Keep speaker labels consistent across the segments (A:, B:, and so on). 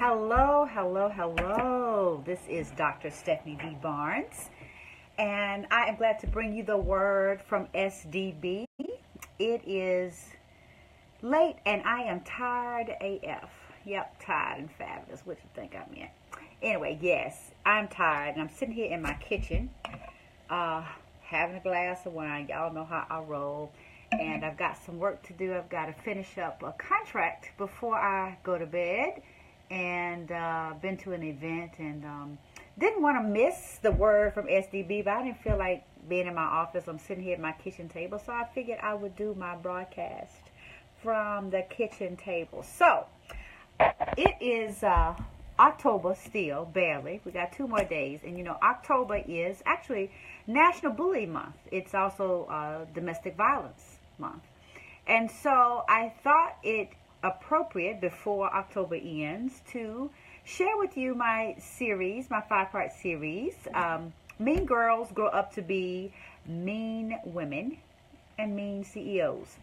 A: Hello, hello, hello. This is Dr. Stephanie D. Barnes, and I am glad to bring you the word from SDB. It is late, and I am tired AF. Yep, tired and fabulous. What you think I'm in? Anyway, yes, I'm tired, and I'm sitting here in my kitchen, having a glass of wine. Y'all know how I roll. And I've got some work to do. I've got to finish up a contract before I go to bed. And been to an event and didn't want to miss the word from SDB, but I didn't feel like being in my office. I'm sitting here at my kitchen table, so I figured I would do my broadcast from the kitchen table. So it is October still, barely. We got 2 more days, and you know October is actually National Bully Month. It's also Domestic Violence Month, and so I thought it appropriate before October ends to share with you my series, my 5-part series, Mean Girls Grow Up to Be Mean Women and Mean CEOs,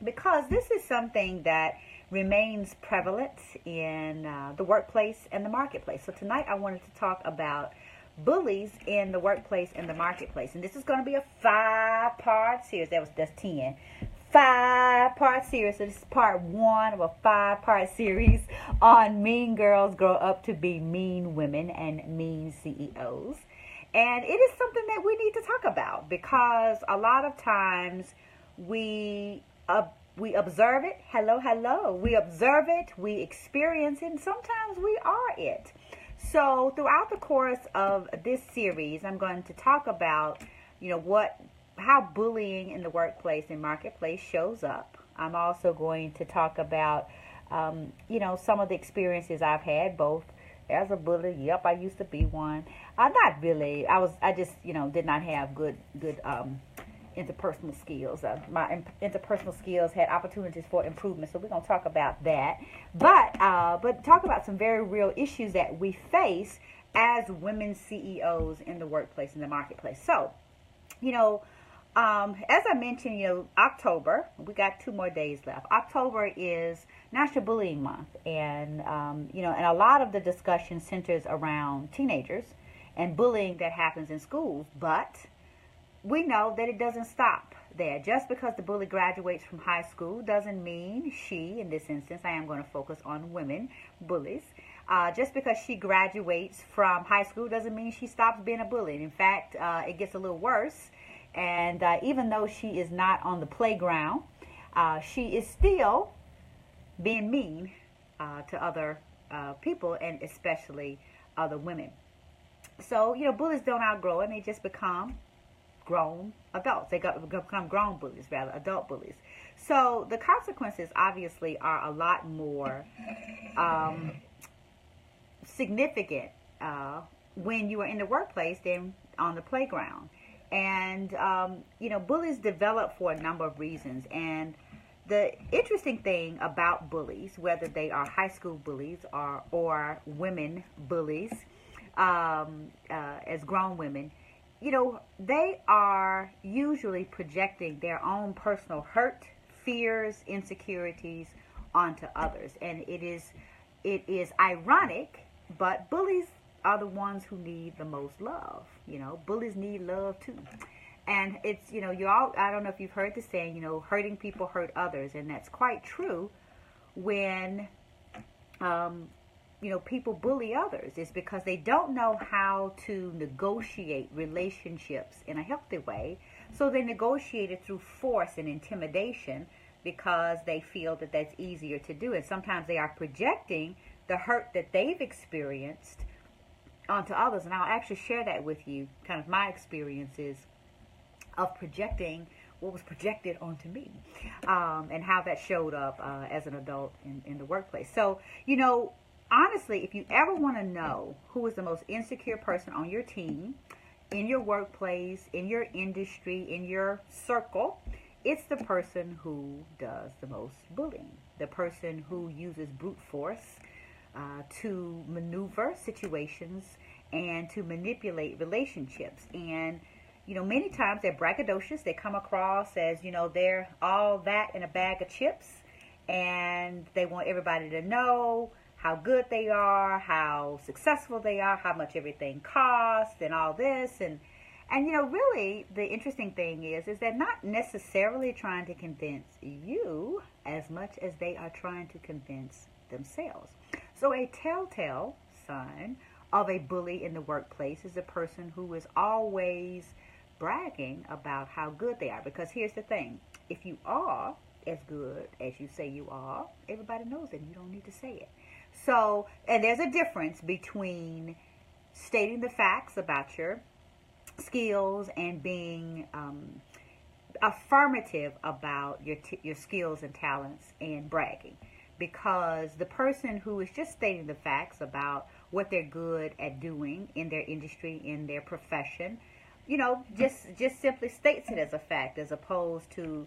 A: because this is something that remains prevalent in the workplace and the marketplace. So tonight I wanted to talk about bullies in the workplace and the marketplace, and this is going to be a 5-part series. That's 10. 5-part series. So this is part 1 of a 5-part series on Mean Girls Grow Up to Be Mean Women and Mean CEOs. And it is something that we need to talk about because a lot of times we observe it. Hello. We observe it, we experience it, and sometimes we are it. So throughout the course of this series, I'm going to talk about, how bullying in the workplace and marketplace shows up. I'm also going to talk about, some of the experiences I've had, both as a bully. Yep, I used to be one. Not really. I just, did not have good interpersonal skills. My interpersonal skills had opportunities for improvement, so we're going to talk about that. But talk about some very real issues that we face as women CEOs in the workplace and the marketplace. So, as I mentioned, October, we got 2 more days left. October is National Bullying Month, and and a lot of the discussion centers around teenagers and bullying that happens in schools. But we know that it doesn't stop there. Just because the bully graduates from high school doesn't mean she, in this instance, I am going to focus on women bullies. Just because she graduates from high school doesn't mean she stops being a bully. And in fact, it gets a little worse. And even though she is not on the playground, she is still being mean to other people, and especially other women. So, bullies don't outgrow and they just become grown adults. They become grown bullies, rather, adult bullies. So the consequences obviously are a lot more significant when you are in the workplace than on the playground. And, bullies develop for a number of reasons. And the interesting thing about bullies, whether they are high school bullies or women bullies, as grown women, they are usually projecting their own personal hurt, fears, insecurities onto others. And it is ironic, but bullies are the ones who need the most love. Bullies need love too. And it's, I don't know if you've heard the saying, hurting people hurt others. And that's quite true when, people bully others. It's because they don't know how to negotiate relationships in a healthy way. So they negotiate it through force and intimidation because they feel that that's easier to do. And sometimes they are projecting the hurt that they've experienced onto others. And I'll actually share that with you, kind of my experiences of projecting what was projected onto me, and how that showed up as an adult in the workplace. So, honestly, if you ever want to know who is the most insecure person on your team, in your workplace, in your industry, in your circle, it's the person who does the most bullying, the person who uses brute force to maneuver situations and to manipulate relationships. And many times they're braggadocious. They come across as, they're all that in a bag of chips, and they want everybody to know how good they are, how successful they are, how much everything costs, and all this. And really, the interesting thing is they're not necessarily trying to convince you as much as they are trying to convince themselves. So a telltale sign of a bully in the workplace is a person who is always bragging about how good they are. Because here's the thing, if you are as good as you say you are, everybody knows it and you don't need to say it. So, and there's a difference between stating the facts about your skills and being affirmative about your skills and talents and bragging. Because the person who is just stating the facts about what they're good at doing in their industry, in their profession, just simply states it as a fact, as opposed to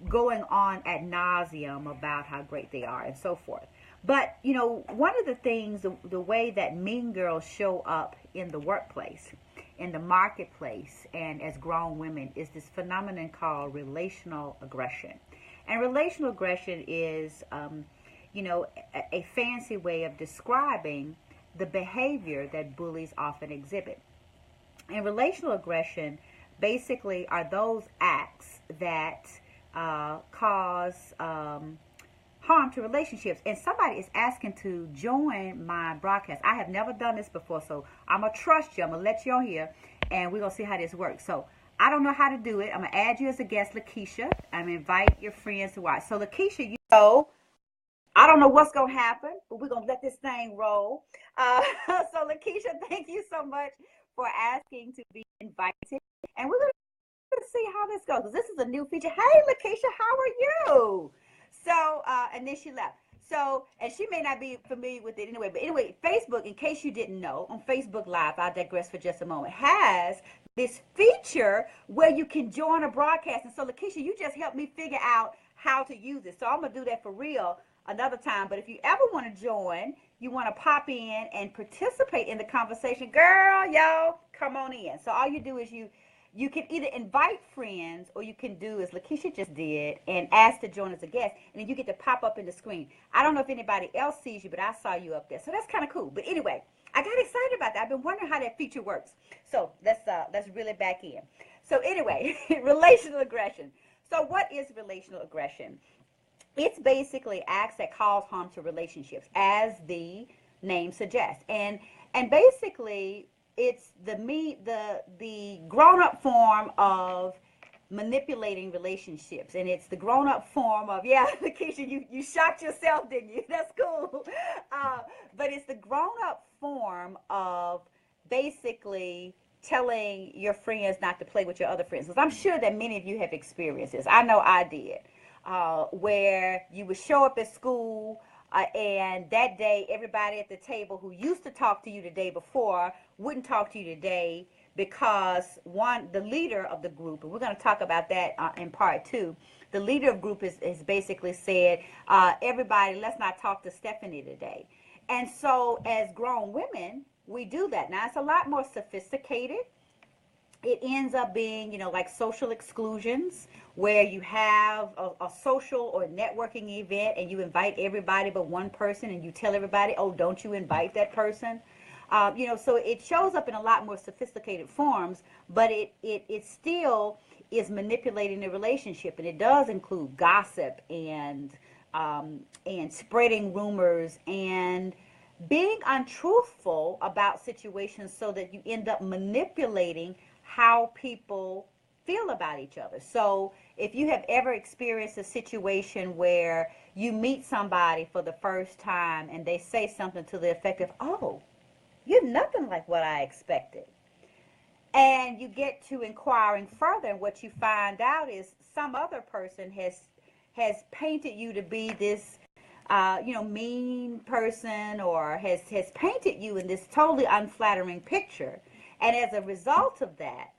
A: going on ad nauseum about how great they are and so forth. But, one of the things, the way that mean girls show up in the workplace, in the marketplace, and as grown women, is this phenomenon called relational aggression. And relational aggression is, a fancy way of describing the behavior that bullies often exhibit. And relational aggression basically are those acts that cause harm to relationships. And somebody is asking to join my broadcast. I have never done this before, so I'm going to trust you. I'm going to let you on here, and we're going to see how this works. So I don't know how to do it. I'm going to add you as a guest, Lakeisha. I'm going to invite your friends to watch. So Lakeisha, I don't know what's going to happen, but we're going to let this thing roll. So Lakeisha, thank you so much for asking to be invited. And we're going to see how this goes. This is a new feature. Hey, Lakeisha, how are you? So, and then she left. So, and she may not be familiar with it anyway. But anyway, Facebook, in case you didn't know, on Facebook Live, I'll digress for just a moment, has this feature where you can join a broadcast. And so, Lakeisha, you just helped me figure out how to use it. So I'm going to do that for real another time. But if you ever want to join, you want to pop in and participate in the conversation, girl, y'all, come on in. So all you do is you can either invite friends, or you can do as Lakeisha just did and ask to join as a guest, and then you get to pop up in the screen. I don't know if anybody else sees you, but I saw you up there. So that's kind of cool. But anyway, I got excited about that. I've been wondering how that feature works. So let's reel it back in. So anyway, relational aggression. So what is relational aggression? It's basically acts that cause harm to relationships, as the name suggests. And basically, it's the grown-up form of manipulating relationships, and it's the grown-up form of, yeah, Lakeisha, you shot yourself, didn't you? That's cool. But it's the grown-up form of basically telling your friends not to play with your other friends. Because I'm sure that many of you have experienced this. I know I did. Where you would show up at school, and that day everybody at the table who used to talk to you the day before wouldn't talk to you today because the leader of the group, and we're going to talk about that in part 2, the leader of group is basically said, everybody, let's not talk to Stephanie today. And so as grown women, we do that. Now it's a lot more sophisticated. It ends up being, like social exclusions, where you have a social or networking event and you invite everybody but one person, and you tell everybody, oh, don't you invite that person. So it shows up in a lot more sophisticated forms, but it still is manipulating the relationship, and it does include gossip and spreading rumors and being untruthful about situations, so that you end up manipulating how people feel about each other. So if you have ever experienced a situation where you meet somebody for the first time and they say something to the effect of, oh, you're nothing like what I expected, and you get to inquiring further, and what you find out is some other person has painted you to be this mean person, or has painted you in this totally unflattering picture. And as a result of that,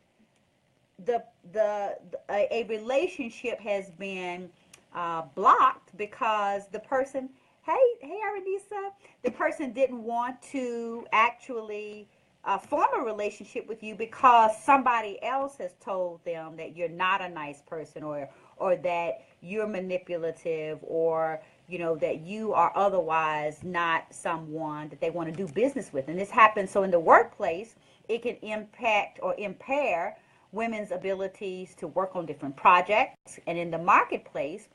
A: a relationship has been blocked because the person, hey Aranisa, the person didn't want to actually form a relationship with you because somebody else has told them that you're not a nice person, or that you're manipulative, or that you are otherwise not someone that they want to do business with. And this happens, so in the workplace, it can impact or impair women's abilities to work on different projects. And in the marketplace,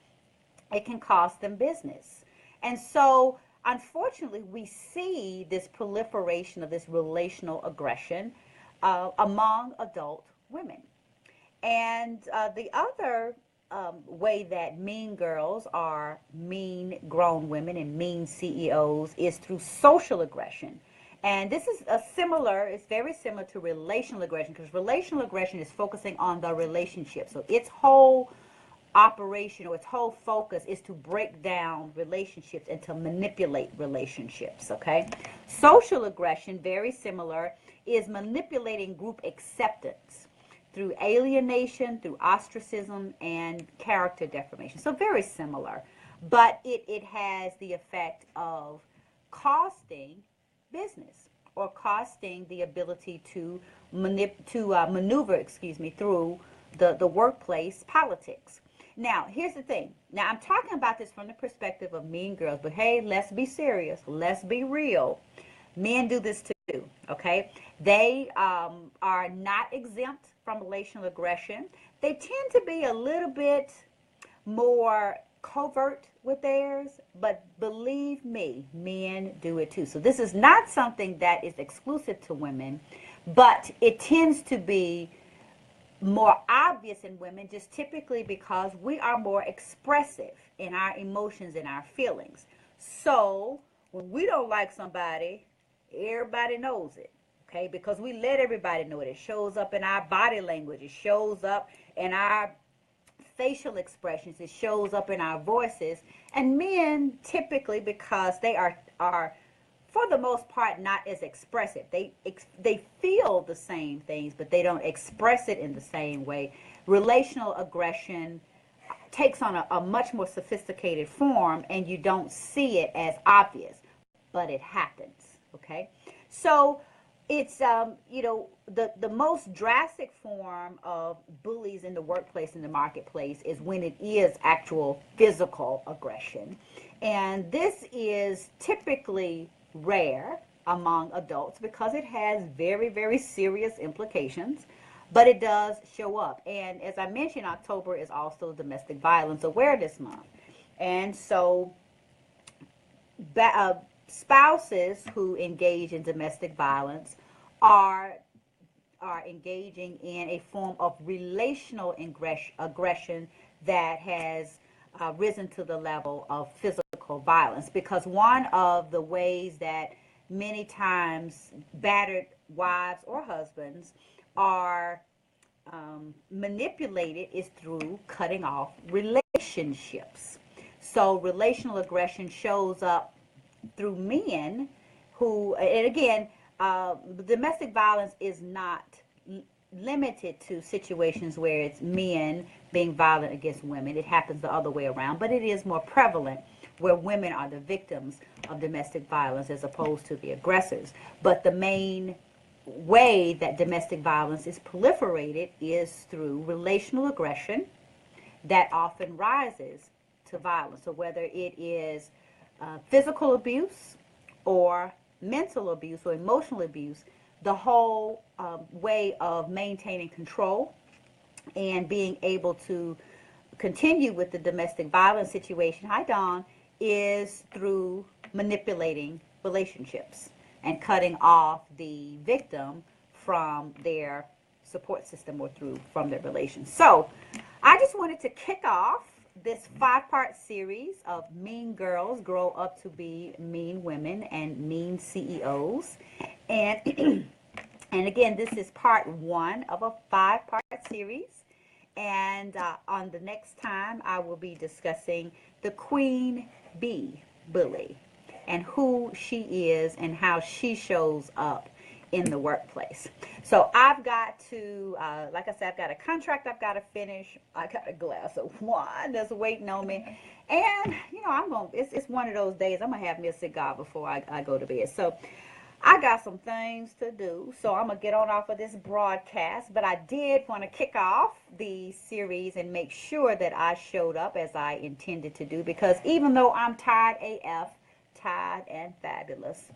A: it can cost them business. And so, unfortunately, we see this proliferation of this relational aggression among adult women. And the other way that mean girls are mean grown women and mean CEOs is through social aggression. And this is it's very similar to relational aggression, because relational aggression is focusing on the relationship. So its whole operation, or its whole focus, is to break down relationships and to manipulate relationships, okay? Social aggression, very similar, is manipulating group acceptance through alienation, through ostracism, and character defamation. So very similar, but it has the effect of costing business, or costing the ability to maneuver, through the workplace politics. Now, here's the thing. Now, I'm talking about this from the perspective of mean girls, but hey, let's be serious. Let's be real. Men do this too, okay? They are not exempt from relational aggression. They tend to be a little bit more covert with theirs, but believe me, men do it too. So this is not something that is exclusive to women, but it tends to be more obvious in women, just typically because we are more expressive in our emotions and our feelings. So when we don't like somebody, everybody knows it, okay? Because we let everybody know it. It shows up in our body language. It shows up in our facial expressions. It shows up in our voices. And men typically, because they are for the most part not as expressive. They feel the same things, but they don't express it in the same way. Relational aggression takes on a much more sophisticated form, and you don't see it as obvious, but it happens, okay? So it's, the most drastic form of bullies in the workplace, in the marketplace, is when it is actual physical aggression. And this is typically rare among adults because it has very, very serious implications, but it does show up. And as I mentioned, October is also Domestic Violence Awareness Month. And so spouses who engage in domestic violence are engaging in a form of relational aggression that has risen to the level of physical violence, because one of the ways that many times battered wives or husbands are manipulated is through cutting off relationships. So relational aggression shows up through men who, and again, domestic violence is not limited to situations where it's men being violent against women. It happens the other way around, but it is more prevalent where women are the victims of domestic violence as opposed to the aggressors. But the main way that domestic violence is proliferated is through relational aggression that often rises to violence. So whether it is physical abuse or mental abuse or emotional abuse, the whole way of maintaining control and being able to continue with the domestic violence situation, hi Dawn, is through manipulating relationships and cutting off the victim from their support system or from their relations. So I just wanted to kick off this 5-part series of Mean Girls Grow Up to Be Mean Women and Mean CEOs. And and again, this is part 1 of a 5-part series. And on the next time, I will be discussing the Queen Bee bully and who she is and how she shows up in the workplace. So I've got to, like I said, I've got a contract I've got to finish. I got a glass of wine that's waiting on me. And, it's one of those days I'm going to have me a cigar before I go to bed. So I got some things to do, so I'm going to get on off of this broadcast. But I did want to kick off the series and make sure that I showed up as I intended to do, because even though I'm tired AF, tired and fabulous,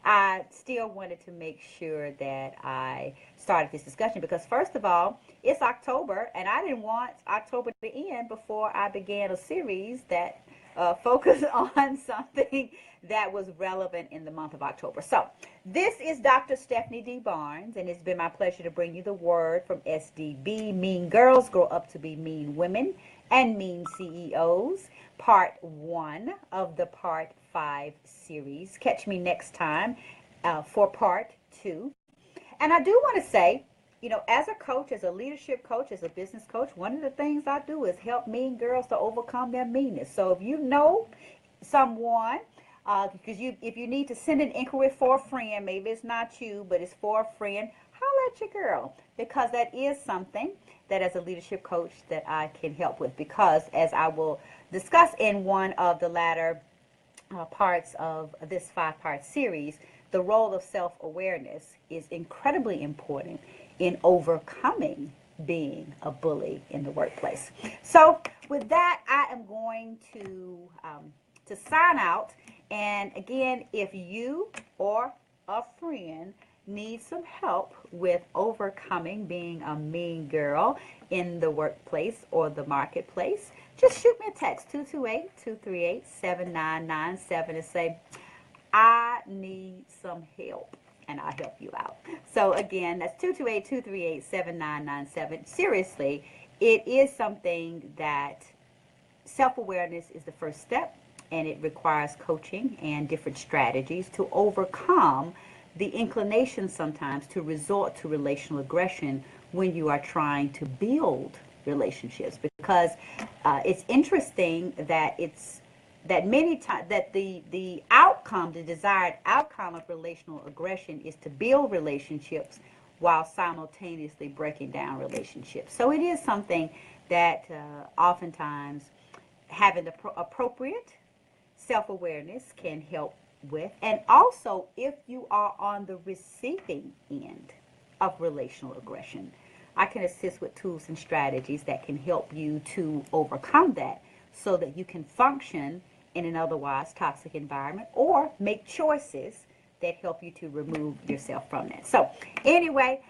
A: I still wanted to make sure that I started this discussion because, first of all, it's October, and I didn't want October to end before I began a series that focused on something that was relevant in the month of October. So, this is Dr. Stephanie D. Barnes, and it's been my pleasure to bring you the word from SDB. Mean Girls Grow Up to Be Mean Women and Mean CEOs, part 1 of the part 5 series. Catch me next time for part 2. And I do want to say, you know, as a coach, as a leadership coach, as a business coach, one of the things I do is help mean girls to overcome their meanness. So if you know someone, because if you need to send an inquiry for a friend, maybe it's not you, but it's for a friend, holler at your girl, because that is something that as a leadership coach that I can help with. Because as I will discuss in one of the latter parts of this 5-part series, the role of self-awareness is incredibly important in overcoming being a bully in the workplace. So with that, I am going to sign out. And again, if you or a friend needs some help with overcoming being a mean girl in the workplace or the marketplace, just shoot me a text, 228-238-7997, and say, I need some help, and I'll help you out. So again, that's 228-238-7997. Seriously, it is something that self-awareness is the first step, and it requires coaching and different strategies to overcome the inclination sometimes to resort to relational aggression when you are trying to build relationships. Because it's interesting that many times that the outcome, the desired outcome of relational aggression is to build relationships while simultaneously breaking down relationships. So it is something that oftentimes having the appropriate self-awareness can help with. And also, if you are on the receiving end of relational aggression, I can assist with tools and strategies that can help you to overcome that so that you can function in an otherwise toxic environment or make choices that help you to remove yourself from that. So anyway,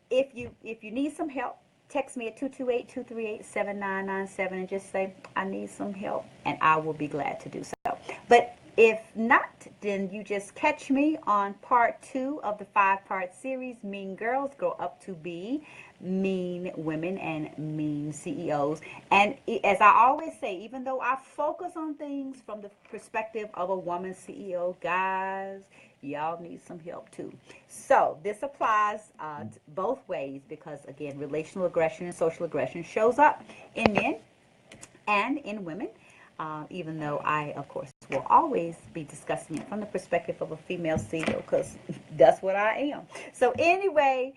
A: if you need some help, text me at 228-238-7997 and just say, I need some help, and I will be glad to do so. But if not, then you just catch me on part 2 of the 5-part series, Mean Girls Grow Up to Be Mean Women and Mean CEOs. And as I always say, even though I focus on things from the perspective of a woman CEO, guys, y'all need some help too. So this applies both ways because, again, relational aggression and social aggression shows up in men and in women. Even though I, of course, will always be discussing it from the perspective of a female CEO because that's what I am. So anyway,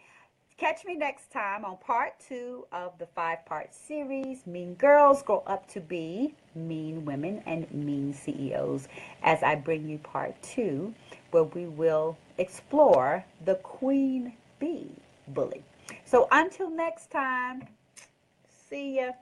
A: catch me next time on part 2 of the 5-part series, Mean Girls Grow Up to Be Mean Women and Mean CEOs, as I bring you part 2, where we will explore the Queen Bee Bully. So until next time, see ya.